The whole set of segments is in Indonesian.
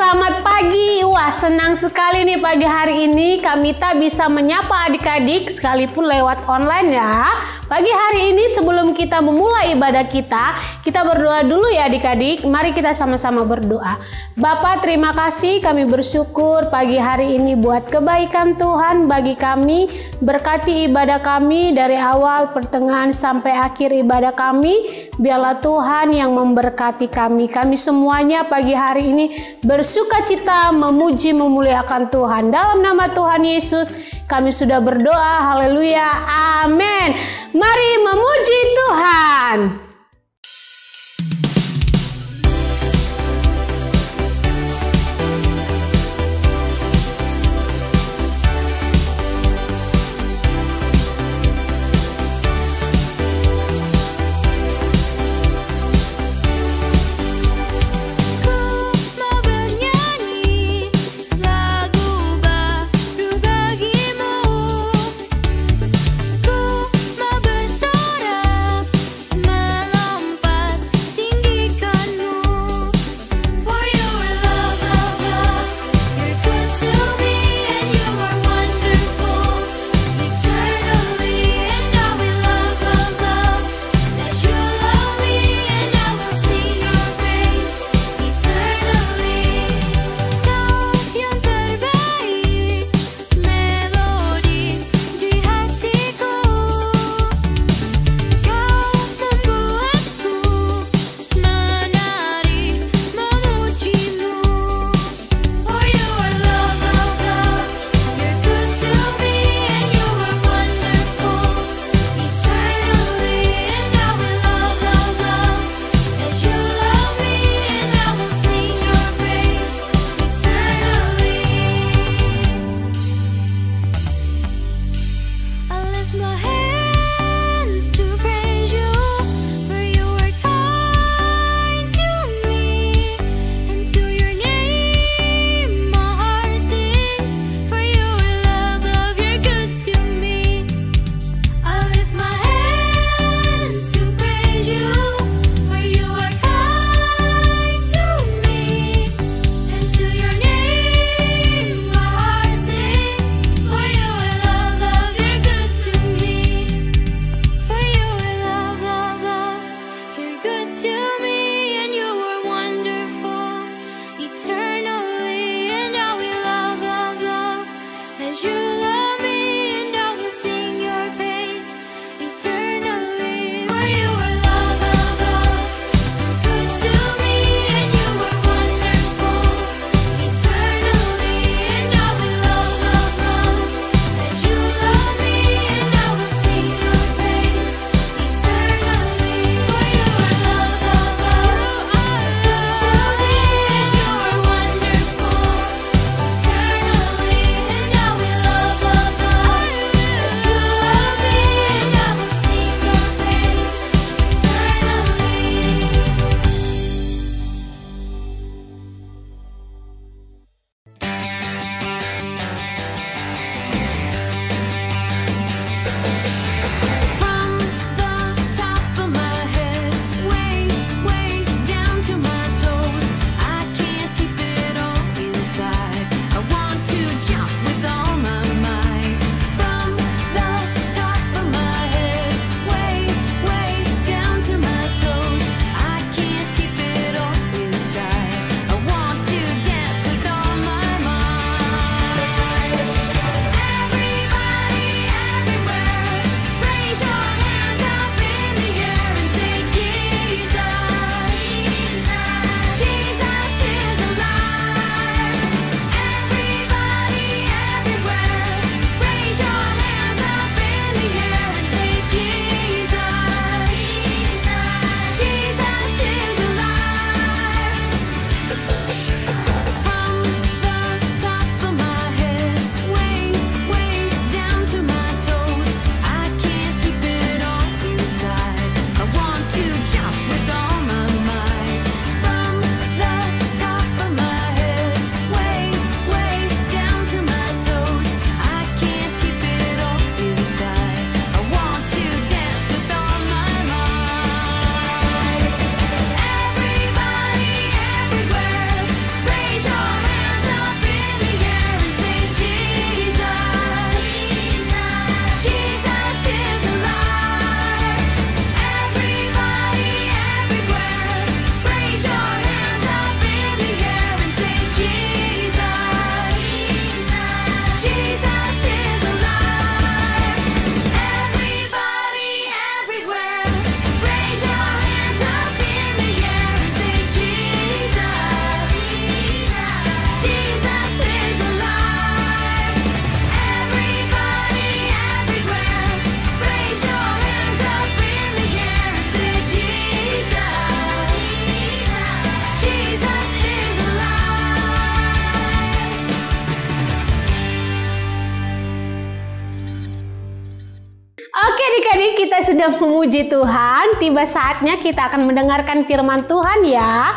Selamat pagi. Wah, senang sekali nih pagi hari ini Kamita bisa menyapa adik-adik sekalipun lewat online ya. Pagi hari ini sebelum kita memulai ibadah kita berdoa dulu ya adik-adik. Mari kita sama-sama berdoa. Bapa, terima kasih, kami bersyukur pagi hari ini buat kebaikan Tuhan bagi kami. Berkati ibadah kami dari awal, pertengahan sampai akhir ibadah kami. Biarlah Tuhan yang memberkati kami. Kami semuanya pagi hari ini bersuka cita memuji memuliakan Tuhan. Dalam nama Tuhan Yesus kami sudah berdoa. Haleluya. Amin. Mari memuji Tuhan. My kita sudah memuji Tuhan, tiba saatnya kita akan mendengarkan firman Tuhan ya.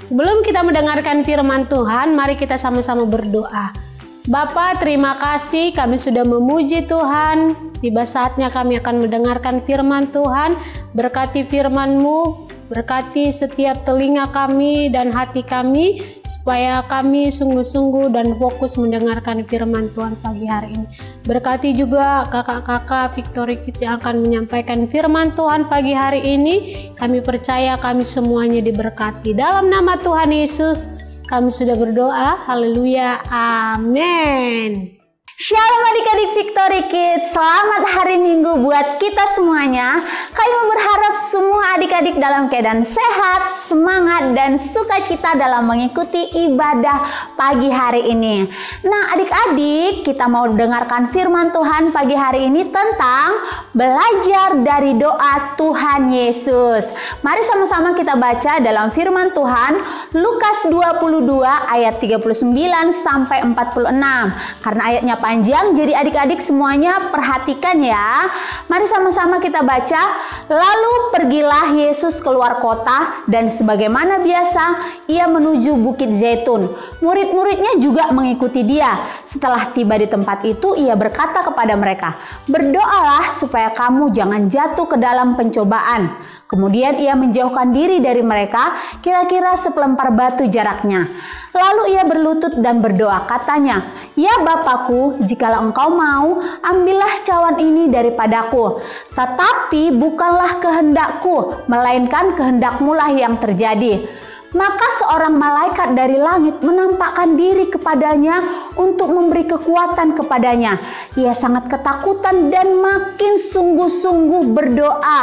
Sebelum kita mendengarkan firman Tuhan, mari kita sama-sama berdoa. Bapa, terima kasih kami sudah memuji Tuhan. Tiba saatnya kami akan mendengarkan firman Tuhan. Berkati firman-Mu, berkati setiap telinga kami dan hati kami, supaya kami sungguh-sungguh dan fokus mendengarkan firman Tuhan pagi hari ini. Berkati juga kakak-kakak Victory Kids yang akan menyampaikan firman Tuhan pagi hari ini. Kami percaya kami semuanya diberkati. Dalam nama Tuhan Yesus, kami sudah berdoa. Haleluya. Amin. Shalom adik-adik Victory Kids, selamat hari Minggu buat kita semuanya. Kami berharap semua adik-adik dalam keadaan sehat, semangat, dan sukacita dalam mengikuti ibadah pagi hari ini. Nah adik-adik, kita mau dengarkan firman Tuhan pagi hari ini tentang belajar dari doa Tuhan Yesus. Mari sama-sama kita baca dalam firman Tuhan Lukas 22 ayat 39 sampai 46. Karena ayatnya panjang, jadi adik-adik semuanya perhatikan ya. Mari sama-sama kita baca. Lalu pergilah Yesus keluar kota, dan sebagaimana biasa ia menuju Bukit Zaitun. Murid-muridnya juga mengikuti dia. Setelah tiba di tempat itu, ia berkata kepada mereka, "Berdoalah supaya kamu jangan jatuh ke dalam pencobaan." Kemudian ia menjauhkan diri dari mereka, kira-kira sepelempar batu jaraknya. Lalu ia berlutut dan berdoa, katanya, "Ya Bapakku, jikalau Engkau mau, ambillah cawan ini daripadaku. Tetapi bukanlah kehendakku, melainkan kehendak-Mu lah yang terjadi." Maka seorang malaikat dari langit menampakkan diri kepadanya untuk memberi kekuatan kepadanya. Ia sangat ketakutan dan makin sungguh-sungguh berdoa.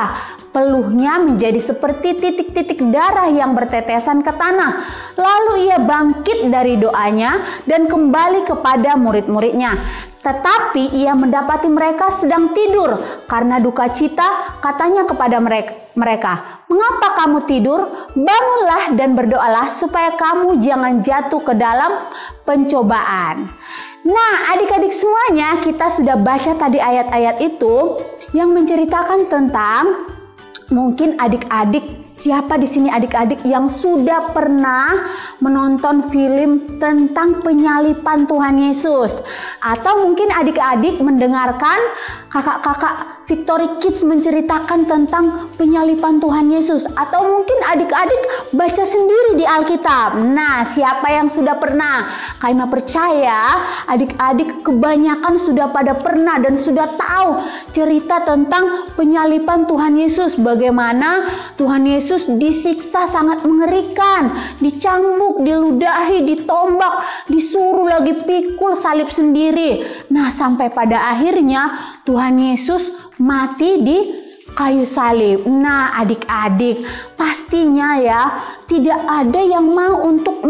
Peluhnya menjadi seperti titik-titik darah yang bertetesan ke tanah. Lalu ia bangkit dari doanya dan kembali kepada murid-muridnya. Tetapi ia mendapati mereka sedang tidur karena duka cita. Katanya kepada mereka, "Mengapa kamu tidur? Bangunlah dan berdoalah supaya kamu jangan jatuh ke dalam pencobaan." Nah, adik-adik semuanya, kita sudah baca tadi ayat-ayat itu yang menceritakan tentang, mungkin adik-adik, siapa di sini adik-adik yang sudah pernah menonton film tentang penyaliban Tuhan Yesus? Atau mungkin adik-adik mendengarkan kakak-kakak Victory Kids menceritakan tentang penyaliban Tuhan Yesus? Atau mungkin adik-adik baca sendiri di Alkitab? Nah, siapa yang sudah pernah? Kami percaya adik-adik kebanyakan sudah pada pernah dan sudah tahu cerita tentang penyaliban Tuhan Yesus. Bagaimana Tuhan Yesus disiksa sangat mengerikan, dicambuk, diludahi, ditombak, disuruh lagi pikul salib sendiri. Nah, sampai pada akhirnya Tuhan Yesus mati di kayu salib. Nah, adik-adik, pastinya ya tidak ada yang mau untuk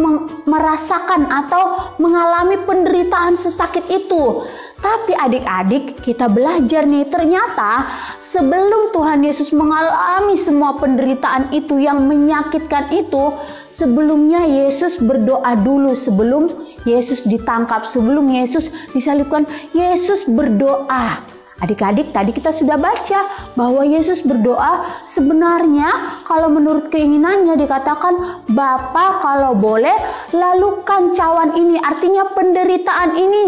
merasakan atau mengalami penderitaan sesakit itu. Tapi adik-adik, kita belajar nih, ternyata sebelum Tuhan Yesus mengalami semua penderitaan itu yang menyakitkan itu, sebelumnya Yesus berdoa dulu. Sebelum Yesus ditangkap, sebelum Yesus disalibkan, Yesus berdoa. Adik-adik, tadi kita sudah baca bahwa Yesus berdoa, sebenarnya kalau menurut keinginannya dikatakan, "Bapa, kalau boleh lalukan cawan ini." Artinya penderitaan ini.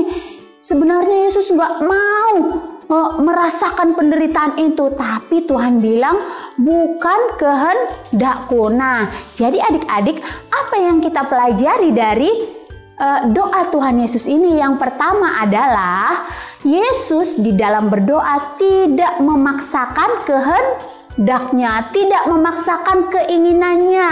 Sebenarnya Yesus nggak mau merasakan penderitaan itu, tapi Tuhan bilang, "Bukan kehendakku." Nah, jadi adik-adik, apa yang kita pelajari dari doa Tuhan Yesus ini? Yang pertama adalah Yesus di dalam berdoa tidak memaksakan kehendaknya, tidak memaksakan keinginannya.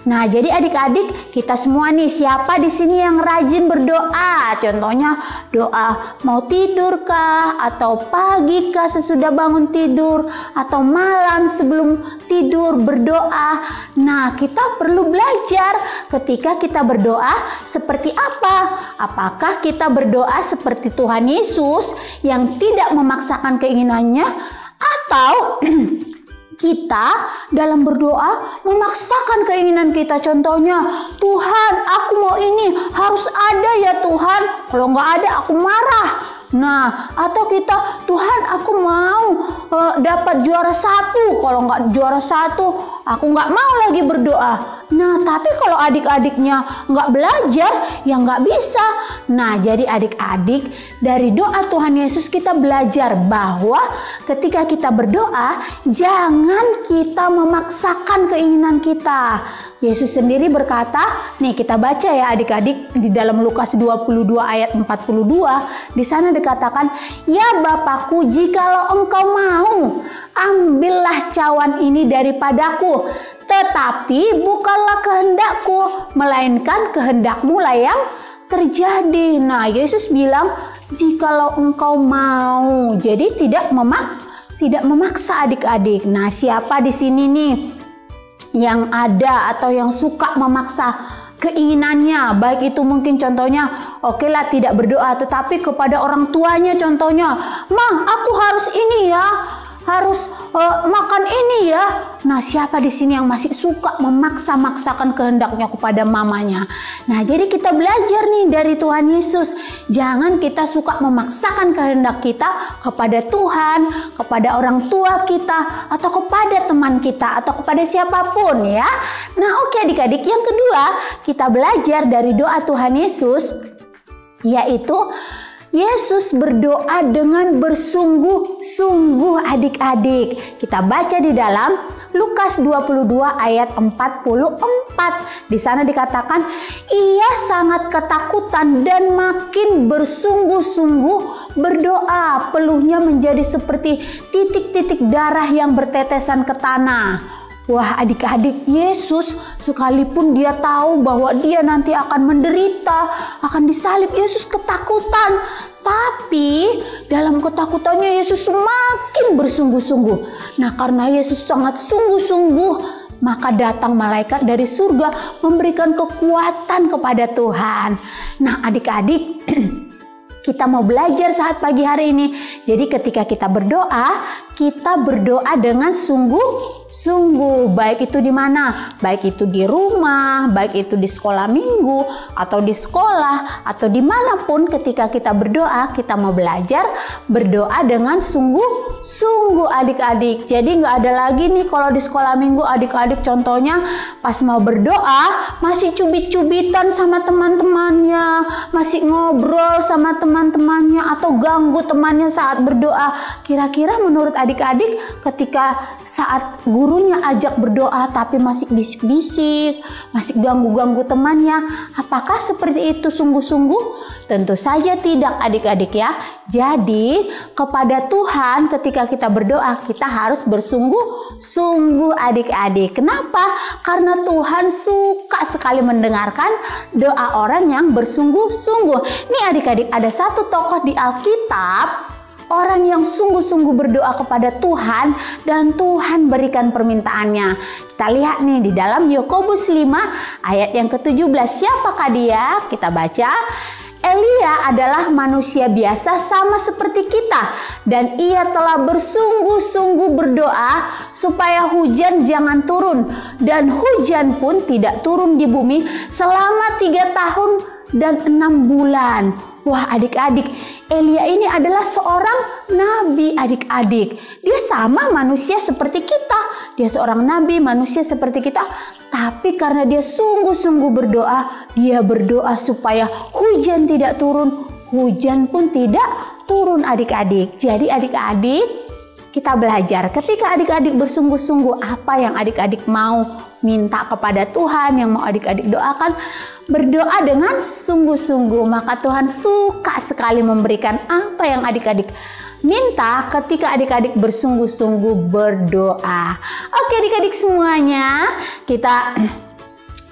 Nah, jadi adik-adik, kita semua nih, siapa di sini yang rajin berdoa? Contohnya doa mau tidur kah, atau pagi kah sesudah bangun tidur, atau malam sebelum tidur berdoa. Nah, kita perlu belajar ketika kita berdoa seperti apa. Apakah kita berdoa seperti Tuhan Yesus yang tidak memaksakan keinginannya, atau kita dalam berdoa memaksakan keinginan kita? Contohnya, "Tuhan, aku mau ini, harus ada ya Tuhan. Kalau nggak ada, aku marah." Nah, atau kita, Tuhan aku mau dapat juara 1. Kalau nggak juara 1, aku nggak mau lagi berdoa. Nah, tapi kalau adik-adiknya nggak belajar, ya nggak bisa. Nah, jadi adik-adik, dari doa Tuhan Yesus kita belajar bahwa ketika kita berdoa, jangan kita memaksakan keinginan kita. Yesus sendiri berkata, nih kita baca ya adik-adik di dalam Lukas 22 ayat 42, di sana dikatakan, "Ya Bapakku, jikalau engkau mau, ambillah cawan ini daripadaku, tetapi bukanlah kehendakku, melainkan kehendakmu lah yang terjadi." Nah, Yesus bilang, jikalau engkau mau. Jadi tidak memaksa adik-adik. Nah, siapa di sini nih yang ada atau yang suka memaksa keinginannya, baik itu mungkin contohnya oke lah tidak berdoa, tetapi kepada orang tuanya contohnya, "Ma, aku harus ini ya, harus makan ini ya." Nah, siapa di sini yang masih suka memaksa-maksakan kehendaknya kepada mamanya? Nah, jadi kita belajar nih dari Tuhan Yesus. Jangan kita suka memaksakan kehendak kita kepada Tuhan, kepada orang tua kita, atau kepada teman kita, atau kepada siapapun ya. Nah, oke adik-adik, yang kedua kita belajar dari doa Tuhan Yesus, yaitu Yesus berdoa dengan bersungguh-sungguh adik-adik. Kita baca di dalam Lukas 22 ayat 44. Di sana dikatakan, "Ia sangat ketakutan dan makin bersungguh-sungguh berdoa. Peluhnya menjadi seperti titik-titik darah yang bertetesan ke tanah." Wah adik-adik, Yesus sekalipun dia tahu bahwa dia nanti akan menderita, akan disalib, Yesus ketakutan. Tapi dalam ketakutannya Yesus semakin bersungguh-sungguh. Nah, karena Yesus sangat sungguh-sungguh, maka datang malaikat dari surga memberikan kekuatan kepada Tuhan. Nah adik-adik, kita mau belajar saat pagi hari ini. Jadi ketika kita berdoa dengan sungguh-sungguh. Baik itu di mana? Baik itu di rumah, baik itu di sekolah minggu, atau di sekolah, atau dimanapun ketika kita berdoa, kita mau belajar berdoa dengan sungguh-sungguh adik-adik. Jadi nggak ada lagi nih kalau di sekolah minggu adik-adik contohnya pas mau berdoa masih cubit-cubitan sama teman-temannya, masih ngobrol sama teman-temannya, atau ganggu temannya saat berdoa. Kira-kira menurut adik-adik ketika saat gurunya ajak berdoa tapi masih bisik-bisik, masih ganggu-ganggu temannya, apakah seperti itu sungguh-sungguh? Tentu saja tidak adik-adik ya. Jadi kepada Tuhan ketika kita berdoa, kita harus bersungguh-sungguh adik-adik. Kenapa? Karena Tuhan suka sekali mendengarkan doa orang yang bersungguh-sungguh. Nih adik-adik, ada satu tokoh di Alkitab, orang yang sungguh-sungguh berdoa kepada Tuhan dan Tuhan berikan permintaannya. Kita lihat nih di dalam Yakobus 5 ayat yang ke-17. Siapakah dia? Kita baca. Elia adalah manusia biasa sama seperti kita, dan ia telah bersungguh-sungguh berdoa supaya hujan jangan turun, dan hujan pun tidak turun di bumi selama 3 tahun dan 6 bulan. Wah adik-adik, Elia ini adalah seorang nabi adik-adik. Dia sama manusia seperti kita. Dia seorang nabi, manusia seperti kita. Tapi karena dia sungguh-sungguh berdoa, dia berdoa supaya hujan tidak turun. Hujan pun tidak turun adik-adik. Jadi adik-adik, kita belajar ketika adik-adik bersungguh-sungguh apa yang adik-adik mau minta kepada Tuhan, yang mau adik-adik doakan, berdoa dengan sungguh-sungguh, maka Tuhan suka sekali memberikan apa yang adik-adik minta ketika adik-adik bersungguh-sungguh berdoa. Oke adik-adik semuanya, kita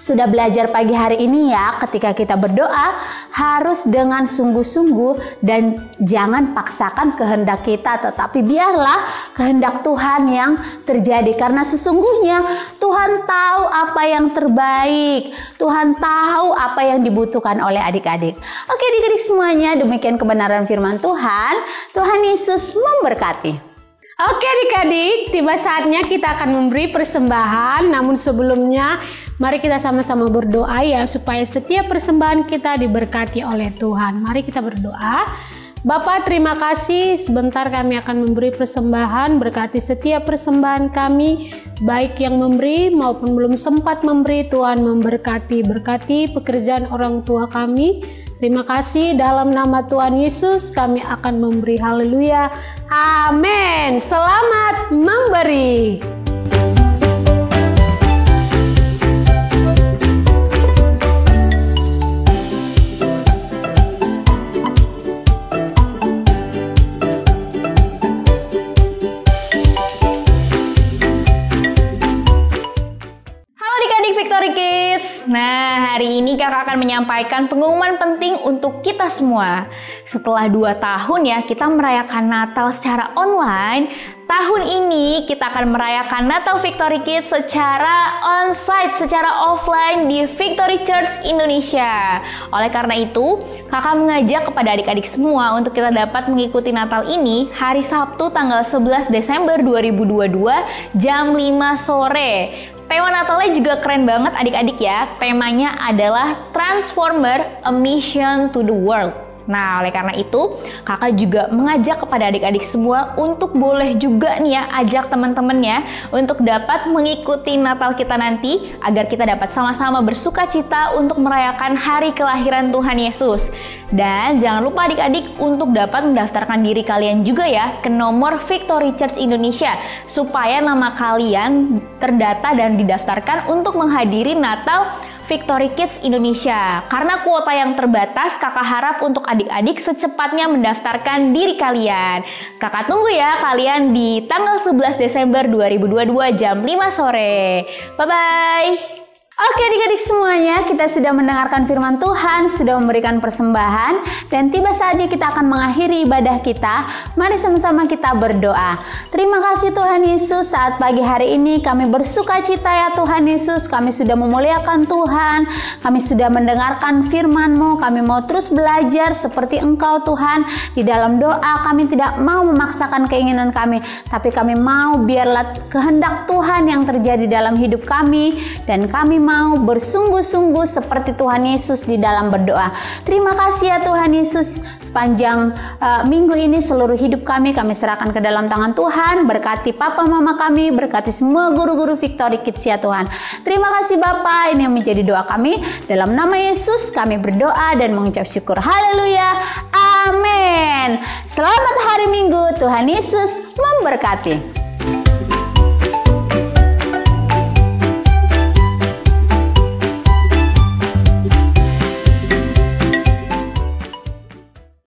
sudah belajar pagi hari ini ya, ketika kita berdoa harus dengan sungguh-sungguh dan jangan paksakan kehendak kita, tetapi biarlah kehendak Tuhan yang terjadi, karena sesungguhnya Tuhan tahu apa yang terbaik, Tuhan tahu apa yang dibutuhkan oleh adik-adik. Oke adik-adik semuanya, demikian kebenaran firman Tuhan. Tuhan Yesus memberkati. Oke adik-adik, tiba saatnya kita akan memberi persembahan. Namun sebelumnya, mari kita sama-sama berdoa ya, supaya setiap persembahan kita diberkati oleh Tuhan. Mari kita berdoa. Bapa, terima kasih. Sebentar kami akan memberi persembahan. Berkati setiap persembahan kami, baik yang memberi maupun belum sempat memberi. Tuhan memberkati. Berkati pekerjaan orang tua kami. Terima kasih, dalam nama Tuhan Yesus kami akan memberi. Haleluya. Amin. Selamat memberi. Victory Kids. Nah, hari ini kakak akan menyampaikan pengumuman penting untuk kita semua. Setelah 2 tahun ya kita merayakan Natal secara online, tahun ini kita akan merayakan Natal Victory Kids secara onsite, secara offline di Victory Church Indonesia. Oleh karena itu, kakak mengajak kepada adik-adik semua untuk kita dapat mengikuti Natal ini hari Sabtu tanggal 11 Desember 2022 jam 5 sore. Tema Natalnya juga keren banget adik-adik ya. Temanya adalah Transformer, A Mission to the World. Nah, oleh karena itu, kakak juga mengajak kepada adik-adik semua untuk boleh juga nih ya, ajak teman-temannya untuk dapat mengikuti Natal kita nanti, agar kita dapat sama-sama bersuka cita untuk merayakan hari kelahiran Tuhan Yesus. Dan jangan lupa adik-adik untuk dapat mendaftarkan diri kalian juga ya ke nomor Victory Church Indonesia, supaya nama kalian terdata dan didaftarkan untuk menghadiri Natal Victory Kids Indonesia. Karena kuota yang terbatas, kakak harap untuk adik-adik secepatnya mendaftarkan diri kalian. Kakak tunggu ya kalian di tanggal 11 Desember 2022 jam 5 sore. Bye-bye! Oke adik-adik semuanya, kita sudah mendengarkan firman Tuhan, sudah memberikan persembahan, dan tiba saatnya kita akan mengakhiri ibadah kita. Mari sama-sama kita berdoa. Terima kasih Tuhan Yesus, saat pagi hari ini kami bersuka cita ya Tuhan Yesus. Kami sudah memuliakan Tuhan, kami sudah mendengarkan firman-Mu, kami mau terus belajar seperti Engkau Tuhan. Di dalam doa kami tidak mau memaksakan keinginan kami, tapi kami mau biarlah kehendak Tuhan yang terjadi dalam hidup kami, dan kami mau bersungguh-sungguh seperti Tuhan Yesus di dalam berdoa. Terima kasih ya Tuhan Yesus, sepanjang minggu ini seluruh hidup kami serahkan ke dalam tangan Tuhan. Berkati papa mama kami, berkati semua guru-guru Victory Kids ya Tuhan. Terima kasih Bapa, ini yang menjadi doa kami. Dalam nama Yesus kami berdoa dan mengucap syukur. Haleluya, amin. Selamat hari Minggu, Tuhan Yesus memberkati.